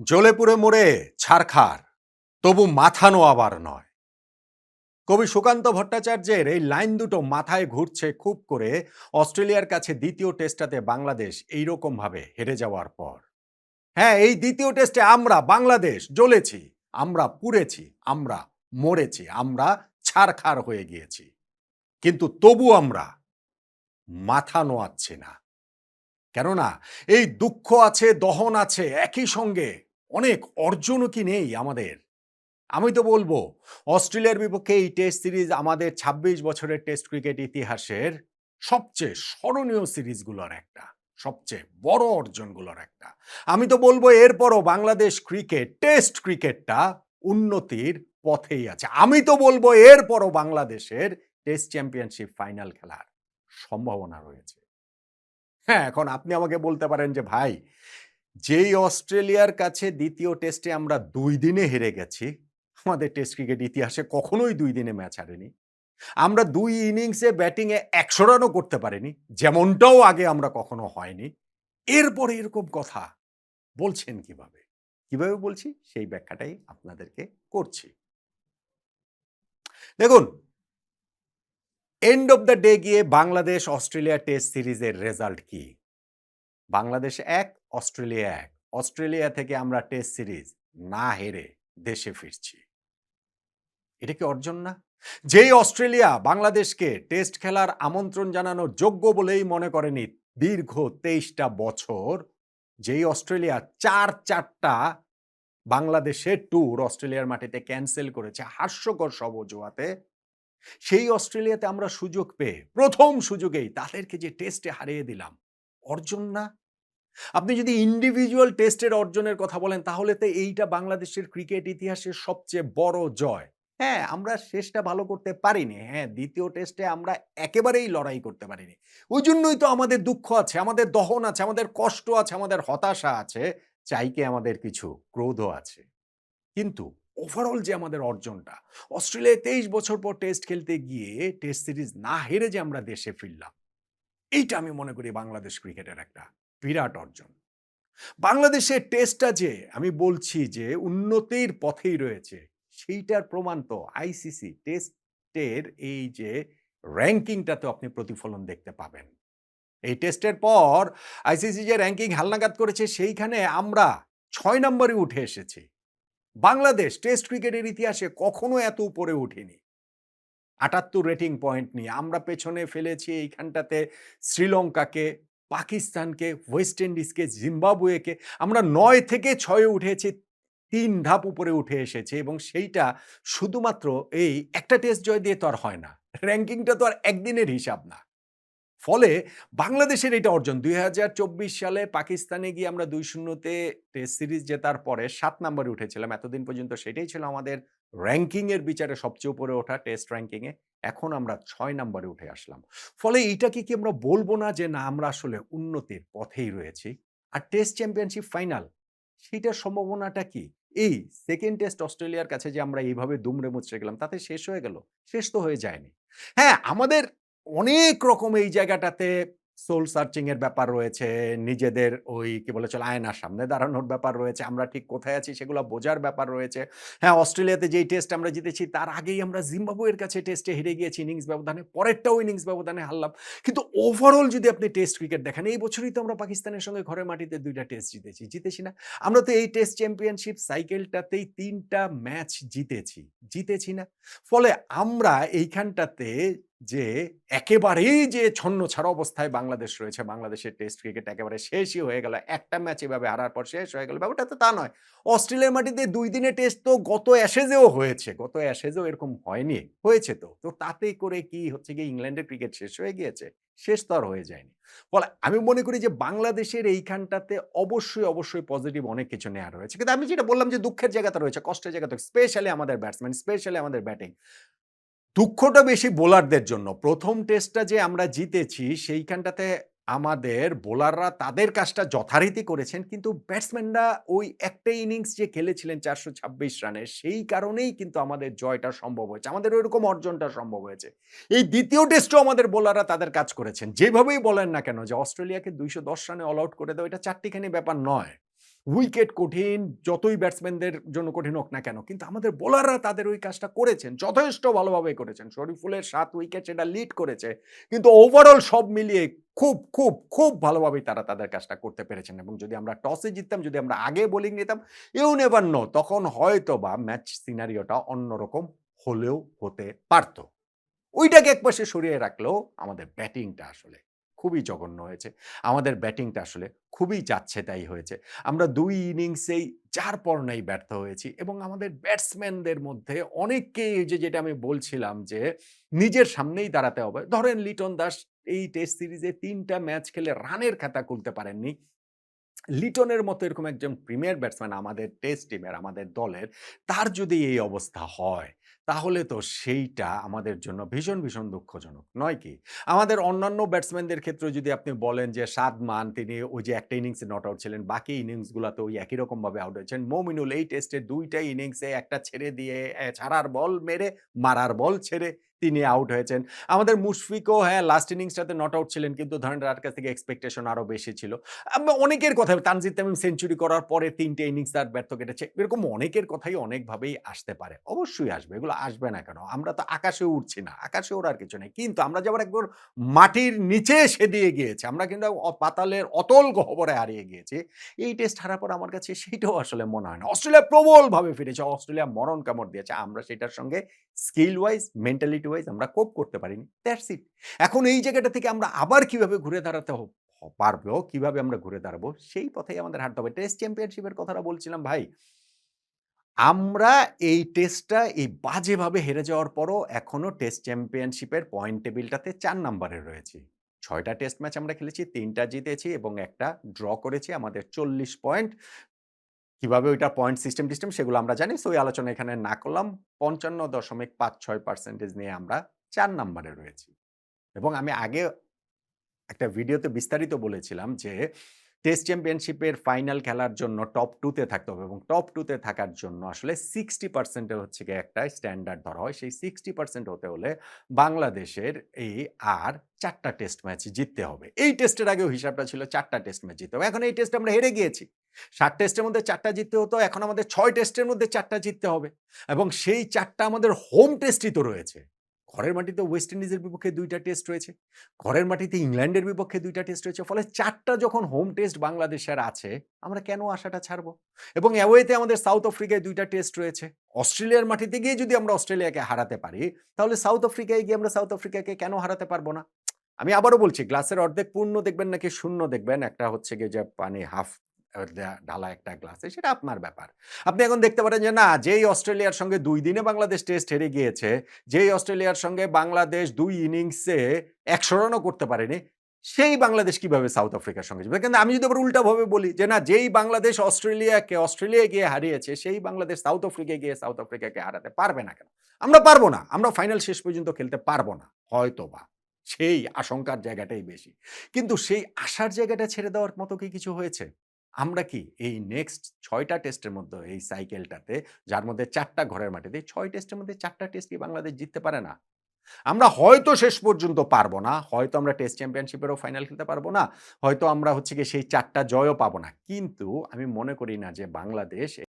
জ্বলে পুড়ে মরে ছারখার, তবু মাথা নোয়াবার নয়। কবি সুকান্ত ভট্টাচার্যের এই লাইন দুটো মাথায় ঘুরছে খুব করে অস্ট্রেলিয়ার কাছে দ্বিতীয় টেস্টটাতে বাংলাদেশ এইরকম ভাবে হেরে যাওয়ার পর। হ্যাঁ, এই দ্বিতীয় টেস্টে আমরা বাংলাদেশ জ্বলেছি, আমরা পুড়েছি, আমরা মরেছি, আমরা ছারখার হয়ে গিয়েছি, কিন্তু তবু আমরা মাথা নোয়াচ্ছি না। কেননা এই দুঃখ আছে, দহন আছে, একই সঙ্গে অনেক অর্জনও কি নেই আমাদের? আমি তো বলবো অস্ট্রেলিয়ার বিপক্ষে এই টেস্ট সিরিজ আমাদের ২৬ বছরের টেস্ট ক্রিকেট ইতিহাসের সবচেয়ে স্মরণীয় সিরিজগুলোর একটা, সবচেয়ে বড় অর্জনগুলোর একটা। আমি তো বলবো এরপরও বাংলাদেশ ক্রিকেট, টেস্ট ক্রিকেটটা উন্নতির পথেই আছে। আমি তো বলবো এরপরও বাংলাদেশের টেস্ট চ্যাম্পিয়নশিপ ফাইনাল খেলার সম্ভাবনা রয়েছে। হ্যাঁ, এখন আপনি আমাকে বলতে পারেন যে ভাই, যেই অস্ট্রেলিয়ার কাছে দ্বিতীয় টেস্টে আমরা ২ দিনে হেরে গেছি, আমাদের টেস্ট ক্রিকেট ইতিহাসে কখনোই ২ দিনে ম্যাচ হারেনি। আমরা ২ ইনিংসে ব্যাটিংয়ে ১০০ রানও করতে পারিনি, যেমনটাও আগে আমরা কখনো হয়নি। এরপরে এরকম কথা বলছেন কিভাবে? কিভাবে বলছি সেই ব্যাখ্যাটাই আপনাদেরকে করছি। দেখুন, এন্ড অফ দ্য ডে গিয়ে বাংলাদেশ অস্ট্রেলিয়া টেস্ট সিরিজের রেজাল্ট কি? বাংলাদেশ ১, অস্ট্রেলিয়া ১। অস্ট্রেলিয়া থেকে আমরা টেস্ট সিরিজ না হেরে দেশে ফিরছি। এটা কি অর্জন না? যেই অস্ট্রেলিয়া বাংলাদেশকে টেস্ট খেলার আমন্ত্রণ জানানোর যোগ্য বলেই মনে করেনি দীর্ঘ ২৩টা বছর, যেই অস্ট্রেলিয়া ৪টা বাংলাদেশের ট্যুর অস্ট্রেলিয়ার মাটিতে ক্যানসেল করেছে হাস্যকর সব অজুহাতে, সেই অস্ট্রেলিয়াতে আমরা সুযোগ পেয়ে প্রথম সুযোগেই তাদেরকে যে টেস্টে হারিয়ে দিলাম, অর্জন না? আপনি যদি ইন্ডিভিজুয়াল টেস্টের অর্জনের কথা বলেন তাহলে তো এইটা বাংলাদেশের ক্রিকেট ইতিহাসের সবচেয়ে বড় জয়। হ্যাঁ, আমরা শেষটা ভালো করতে পারিনি। হ্যাঁ, দ্বিতীয় টেস্টে আমরা একেবারেই লড়াই করতে পারিনি। ওইজন্যই তো আমাদের দুঃখ আছে, আমাদের দহন আছে, আমাদের কষ্ট আছে, আমাদের হতাশা আছে, চাইকে আমাদের কিছু ক্রোধও আছে। কিন্তু ওভারঅল যে আমাদের অর্জনটা, অস্ট্রেলিয়ায় ২৩ বছর পর টেস্ট খেলতে গিয়ে টেস্ট সিরিজ না হেরে যে আমরা দেশে ফিরলাম, এইটা আমি মনে করি বাংলাদেশ ক্রিকেটের একটা বিরাট অর্জন। বাংলাদেশের টেস্টটা যে আমি বলছি যে উন্নতির পথেই রয়েছে, সেইটার প্রমাণ তো আইসিসি টেস্টের এই যে র‍্যাংকিংটাতে আপনি প্রতিফলন দেখতে পাবেন। এই টেস্টের পর আইসিসি যে র‍্যাংকিং হালনাগাদ করেছে সেইখানে আমরা ৬ নম্বরে উঠে এসেছি। বাংলাদেশ টেস্ট ক্রিকেটের ইতিহাসে কখনো এত উপরে উঠিনি। ৭৮ রেটিং পয়েন্ট নিয়ে আমরা পেছনে ফেলেছি এইখানটাতে শ্রীলঙ্কাকে, পাকিস্তানকে, ওয়েস্ট ইন্ডিজকে, জিম্বাবুয়েকে। আমরা ৯ থেকে ৬ এ উঠেছি, ৩ ধাপ উপরে উঠে এসেছি এবং সেইটা শুধুমাত্র এই একটা টেস্ট জয় দিয়ে তো আর হয় না। র‍্যাংকিংটা তো আর একদিনের হিসাব না। ফলে বাংলাদেশের এটা অর্জন। ২০২৪ সালে পাকিস্তানে গিয়ে আমরা ২-০ তে টেস্ট সিরিজ জেতার পরে ৭ নম্বরে উঠেছিলাম। এতদিন পর্যন্ত সেটাই ছিল আমাদের র‍্যাংকিং এর বিচারে সবচেয়ে উপরে ওঠা টেস্ট র‍্যাংকিং এ। এখন আমরা ৬ নম্বরে উঠে আসলাম। ফলে এইটাকে কি আমরা বলব না যে না আমরা আসলে উন্নতির পথেই রয়েছি? আর টেস্ট চ্যাম্পিয়নশিপ ফাইনাল সেটার সম্ভাবনাটা কি? এই 2nd টেস্ট অস্ট্রেলিয়ার কাছে যে আমরা এইভাবে দুমড়ে মুচড়ে গেলাম তাতে শেষ হয়ে গেল? শেষ তো হয়ে যায়নি। হ্যাঁ, আমাদের অনেক রকম এই জায়গাটাতে সোল সার্চিং এর ব্যাপার রয়েছে। নিজেদের ওই কি বলে চলে আয়নার সামনে দাঁড়ানোর ব্যাপার রয়েছে। আমরা ঠিক কোথায় আছি সেগুলা বোঝার ব্যাপার রয়েছে। হ্যাঁ, অস্ট্রেলিয়াতে যেই টেস্ট আমরা জিতেছি তার আগেই আমরা জিম্বাবুয়ের কাছে টেস্টে হেরে গিয়েছি ইনিংস ব্যবধানে। পরেরটাও ইনিংস ব্যবধানে হারলাম। কিন্তু ওভারঅল যদি আপনি টেস্ট ক্রিকেট দেখেন, এই বছরই তো আমরা পাকিস্তানের সঙ্গে ঘরের মাটিতে ২ টা টেস্ট জিতেছি। জিতেছি না? আমরা তো এই টেস্ট চ্যাম্পিয়নশিপ সাইকেলটাতেই ৩ টা ম্যাচ জিতেছি। জিতেছি না? ফলে আমরা এইখানটাতে যে একেবারেই যে ছন্নছাড়া অবস্থায় বাংলাদেশ রয়েছে, বাংলাদেশের টেস্ট ক্রিকেট একেবারে শেষই হয়ে গেল। একটা ম্যাচ এভাবে হারার পর শেষ হয়ে গেল। ব্যাপারটা তো তা নয়। অস্ট্রেলিয়ার মাটিতে ২ দিনের টেস্ট তো গত অ্যাশেজেও হয়েছে। গত অ্যাশেজেও এরকম হয়নি? হয়েছে তো। তো তাতে করে কি হচ্ছে গিয়ে ইংল্যান্ডের ক্রিকেট শেষ হয়ে গিয়েছে? শেষ তো আর হয়ে যায়নি। ফলে আমি মনে করি যে বাংলাদেশের এইখানটাতে অবশ্যই পজিটিভ অনেক কিছু নেয়া রয়েছে। কিন্তু আমি যেটা বললাম যে দুঃখের জায়গাটা রয়েছে, কষ্টের জায়গাটা স্পেশালি আমাদের ব্যাটসম্যান, স্পেশালি আমাদের ব্যাটিং। দুঃখটা বেশি বোলারদের জন্য। ১ম টেস্টটা যে আমরা জিতেছি সেইখানটাতে আমাদের বোলাররা তাদের কাজটা যথারীতি করেছেন। কিন্তু ব্যাটসম্যানরা ওই একটা ইনিংস যে খেলেছিলেন ৪২৬ রানের সেই কারণেই কিন্তু আমাদের জয়টা সম্ভব হয়েছে। আমাদের ঐরকম অর্জনটা সম্ভব হয়েছে। এই ২য় টেস্টেও আমাদের বোলাররা তাদের কাজ করেছেন। যেভাবেই বলেন না কেন যে অস্ট্রেলিয়াকে ২১০ রানে অল আউট করে দেওয়া এটা চাট্টিখানি ব্যাপার নয়। উইকেট কঠিন, যতই ব্যাটসম্যানদের জন্য কঠিন হোক না কেন। কিন্তু আমাদের বোলাররা তাদের ওই কাজটা করেছেন। যথেষ্ট ভালোভাবে করেছেন। শরীফুলের ৭ উইকেট সেটা লিড করেছে। কিন্তু ওভারঅল সব মিলিয়ে খুব ভালোভাবেই তারা তাদের কাজটা করতে পেরেছেন। এবং যদি আমরা টসে জিততাম, যদি আমরা আগে বোলিং নিতাম, ইউ নেভার নো তখন হয়তোবা ম্যাচ সিনারিওটা অন্যরকম হলেও হতে পারত। ওইটাকে একপাশে সরিয়ে রাখলেও আমাদের ব্যাটিংটা আসলে খুবই জঘন্য হয়েছে। আমাদের ব্যাটিংটা আসলে খুবই যাচ্ছেতাই হয়েছে। আমরা ২ ইনিংসেই যার পর নাই ব্যর্থ হয়েছি এবং আমাদের ব্যাটসম্যানদের মধ্যে অনেককেই এই যে যেটা আমি বলছিলাম যে নিজের সামনেই দাঁড়াতে হবে। ধরেন লিটন দাস এই টেস্ট সিরিজে ৩ টা ম্যাচ খেলে রানের খাতা খুলতে পারেননি। লিটনের মতো এরকম একজন প্রিমিয়ার ব্যাটসম্যান আমাদের টেস্ট টিমের, আমাদের দলের, তার যদি এই অবস্থা হয়, তাহলে তো সেইটা আমাদের জন্য ভীষণ দুঃখজনক, নয় কি? আমাদের অন্যান্য ব্যাটসম্যানদের ক্ষেত্রেও যদি আপনি বলেন যে সাদমান তিনি ওই যে একটা ইনিংসে নট আউট ছিলেন, বাকি ইনিংসগুলাতে ওই একই রকমভাবে আউট হয়েছেন। মমিনুল এই টেস্টে ২ টা ইনিংসে একটা ছেড়ে দিয়ে ছাড়ার বল মেরে, মারার বল ছেড়ে তিনি আউট হয়েছেন। আমাদের মুশফিকও হ্যাঁ, লাস্ট ইনিংসটাতে নট আউট ছিলেন কিন্তু ধরেন তার কাছ থেকে এক্সপেকটেশন আরো বেশি ছিল। অনেকের কথা তানজিদ তামিম সেঞ্চুরি করার পরে ৩ টে ইনিংস তার ব্যর্থ কেটেছে। এরকম অনেকের কথাই অনেকভাবেই আসতে পারে। অবশ্যই আসবে। এগুলো আসবে না কেন? আমরা তো আকাশে উড়ছি না। আকাশে ওড়ার কিছু নেই। কিন্তু আমরা যে আবার একবার মাটির নিচে সেদিয়ে গিয়েছি। আমরা কিন্তু পাতালের অতল গহ্বরে হারিয়ে গিয়েছি। এই টেস্ট হারার পর আমার কাছে সেইটাও আসলে মনে হয় না। অস্ট্রেলিয়া প্রবলভাবে ফিরেছে। অস্ট্রেলিয়া মরণ কামড় দিয়েছে। আমরা সেটার সঙ্গে স্কিল ওয়াইজ, মেন্টালিটি ওয়াইজ আমরা কোপ করতে পারিনি। That's it. এখন এই জায়গাটা থেকে আমরা আবার কিভাবে ঘুরে দাঁড়াতে পারবো, কিভাবে আমরা ঘুরে দাঁড়াবো সেই পথেই আমাদের হাঁটতে হবে। টেস্ট চ্যাম্পিয়নশিপের কথাটা বলছিলাম ভাই। আমরা এই টেস্টটা এই বাজেভাবে হেরে যাওয়ার পরও এখনো টেস্ট চ্যাম্পিয়নশিপের পয়েন্ট টেবিলটাতে ৪ নম্বরে রয়েছি। ৬ টা টেস্ট ম্যাচ আমরা খেলেছি, ৩ টা জিতেছি এবং ১ টা ড্র করেছি। আমাদের ৪০ পয়েন্ট। কিভাবে ওইটা পয়েন্ট সিস্টেম সেগুলো আমরা জানি। সো ওই আলোচনা এখানে না করলাম। ৫৫.৫৬% নিয়ে আমরা ৪ নম্বরে রয়েছি। এবং আমি আগে একটা ভিডিওতে বিস্তারিত বলেছিলাম যে টেস্ট চ্যাম্পিয়নশিপের ফাইনাল খেলার জন্য টপ 2 তে থাকতে হবে এবং টপ 2 তে থাকার জন্য আসলে 60% এর হচ্ছে গিয়ে একটা স্ট্যান্ডার্ড ধরা হয়। সেই 60% হতে হলে বাংলাদেশের এই আর ৪ টা টেস্ট ম্যাচ জিততে হবে। এই টেস্টের আগেও হিসাবটা ছিল ৪ টা টেস্ট ম্যাচ জিততে হবে। এখন এই টেস্টে আমরা হেরে গিয়েছি। ৭ টেস্টের মধ্যে ৪ টা জিততে হতো। এখন আমাদের ৬ টেস্টের মধ্যে ৪ টা জিততে হবে। এবং সেই ৪ টা আমাদের হোম টেস্টই তো রয়েছে। ঘরের মাটিতে ওয়েস্ট ইন্ডিজের বিপক্ষে ২ টা টেস্ট রয়েছে। ঘরের মাটিতে ইংল্যান্ডের বিপক্ষে ২ টা টেস্ট রয়েছে। ফলে ৪ টা যখন হোম টেস্ট বাংলাদেশের আছে, আমরা কেন আশাটা ছাড়বো? এবং অ্যাওয়েতে আমাদের সাউথ আফ্রিকায় ২ টা টেস্ট রয়েছে। অস্ট্রেলিয়ার মাটিতে গিয়ে যদি আমরা অস্ট্রেলিয়াকে হারাতে পারি, তাহলে সাউথ আফ্রিকায় গিয়ে আমরা সাউথ আফ্রিকাকে কেন হারাতে পারবো না? আমি আবারও বলছি গ্লাসের অর্ধেক পূর্ণ দেখবেন নাকি শূন্য দেখবেন, একটা হচ্ছে গিয়ে যে পানি হাফ ঢালা একটা গ্লাসে, সেটা আপনার ব্যাপার। আপনি এখন দেখতে পারেন যে না, যেই অস্ট্রেলিয়ার সঙ্গে ২ দিনে বাংলাদেশ টেস্ট হেরে গিয়েছে, যেই অস্ট্রেলিয়ার সঙ্গে বাংলাদেশ ২ ইনিংসে ১০০ রানও করতে পারেনি, সেই বাংলাদেশ কিভাবে সাউথ আফ্রিকার সঙ্গে যাবে? কিন্তু আমি যদি আবার উল্টাভাবে বলি যে না, যেই বাংলাদেশ অস্ট্রেলিয়ায় গিয়ে হারিয়েছে, সেই বাংলাদেশ সাউথ আফ্রিকায় গিয়ে সাউথ আফ্রিকাকে হারাতে পারবে না কেন? আমরা পারব না। আমরা ফাইনাল শেষ পর্যন্ত খেলতে পারব না। হয়তোবা। সেই আশঙ্কার জায়গাটাই বেশি। কিন্তু সেই আশার জায়গাটা ছেড়ে দেওয়ার মতো কি কিছু হয়েছে? আমরা কি এই নেক্সট ৬ টা টেস্টের মধ্যে এই সাইকেলটাতে, যার মধ্যে ৪ টা ঘরের মাটিতে, ৬ টেস্টের মধ্যে ৪ টা টেস্ট কি বাংলাদেশ জিততে পারে না? আমরা হয়তো শেষ পর্যন্ত পারব না। হয়তো আমরা টেস্ট চ্যাম্পিয়নশিপেরও ফাইনাল খেলতে পারব না। হয়তো আমরা হচ্ছে গিয়ে সেই ৪ টা জয়ও পাবো না। কিন্তু আমি মনে করি না যে বাংলাদেশ